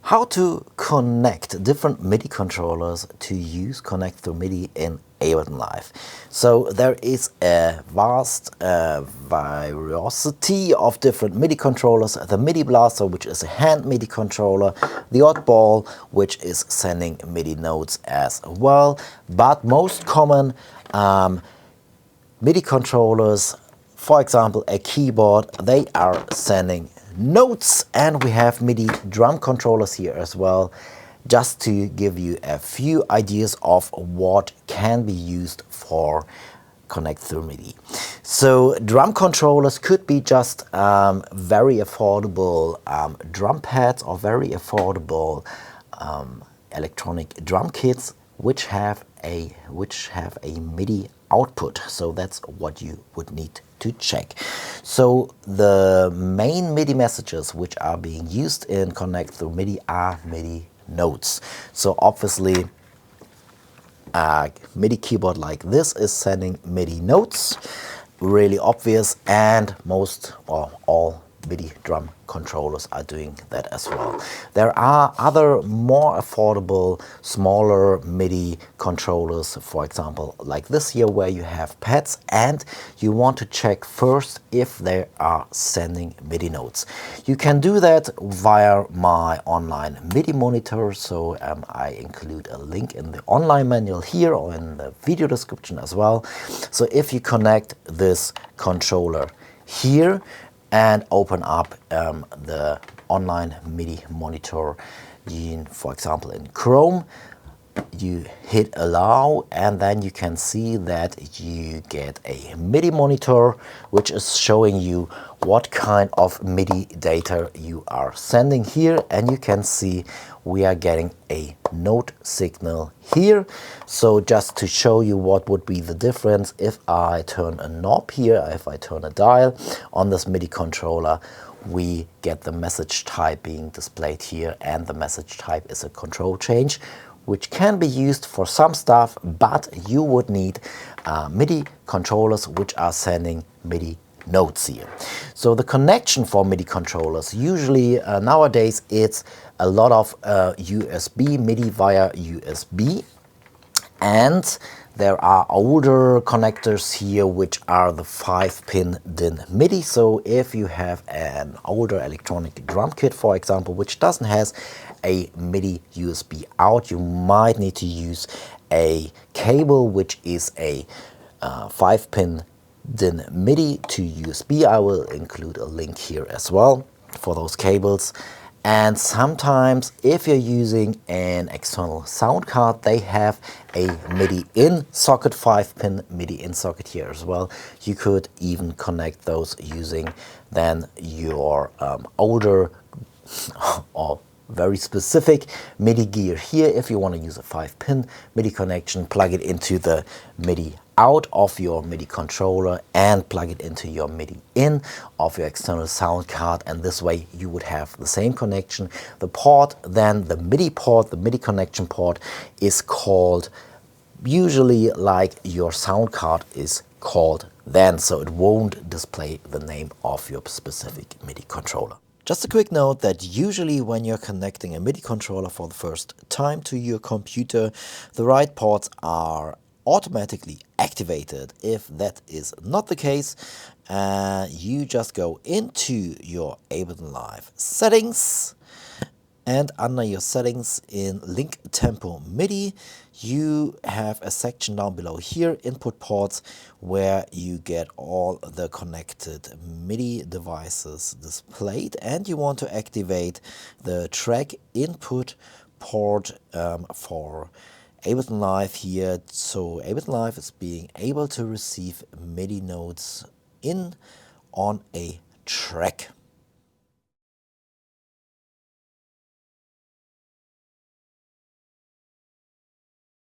How to connect different MIDI controllers to use Connect Through MIDI in Ableton Live. So there is a vast variety of different MIDI controllers. The MIDI Blaster, which is a hand MIDI controller, the Oddball, which is sending MIDI notes as well. But most common MIDI controllers, for example a keyboard, they are sending notes, and we have MIDI drum controllers here as well, just to give you a few ideas of what can be used for Connect Through MIDI. So drum controllers could be just very affordable drum pads or very affordable electronic drum kits which have a MIDI output. So that's what you would need to check. So the main MIDI messages which are being used in Connect Through MIDI are MIDI notes. So obviously a MIDI keyboard like this is sending MIDI notes, really obvious, and most or all MIDI drum controllers are doing that as well. There are other more affordable, smaller MIDI controllers, for example, like this here, where you have pads and you want to check first if they are sending MIDI notes. You can do that via my online MIDI monitor, so I include a link in the online manual here or in the video description as well. So if you connect this controller here and open up the online MIDI monitor, for example in Chrome, you hit allow, and then you can see that you get a MIDI monitor which is showing you what kind of MIDI data you are sending here, and you can see we are getting a note signal here. So just to show you what would be the difference if I turn a knob here, if I turn a dial on this MIDI controller, we get the message type being displayed here, and the message type is a control change, which can be used for some stuff, but you would need MIDI controllers which are sending MIDI notes here. So the connection for MIDI controllers, usually nowadays it's a lot of USB, MIDI via USB, and there are older connectors here which are the 5-pin DIN MIDI. So if you have an older electronic drum kit, for example, which doesn't have a MIDI USB out, you might need to use a cable which is a 5-pin DIN MIDI to USB. I will include a link here as well for those cables. And sometimes if you're using an external sound card, they have a MIDI in socket, 5-pin MIDI in socket here as well. You could even connect those using then your older or very specific MIDI gear here. If you want to use a 5-pin MIDI connection, plug it into the MIDI out of your MIDI controller and plug it into your MIDI in of your external sound card, and this way you would have the same connection. The port, then the MIDI port, the MIDI connection port, is called usually like your sound card is called then, so it won't display the name of your specific MIDI controller. Just a quick note that usually when you're connecting a MIDI controller for the first time to your computer, the right ports are automatically activated. If that is not the case, you just go into your Ableton Live settings, and under your settings in Link Tempo MIDI, you have a section down below here, input ports, where you get all the connected MIDI devices displayed, and you want to activate the track input port for Ableton Live here. So Ableton Live is being able to receive MIDI notes in on a track.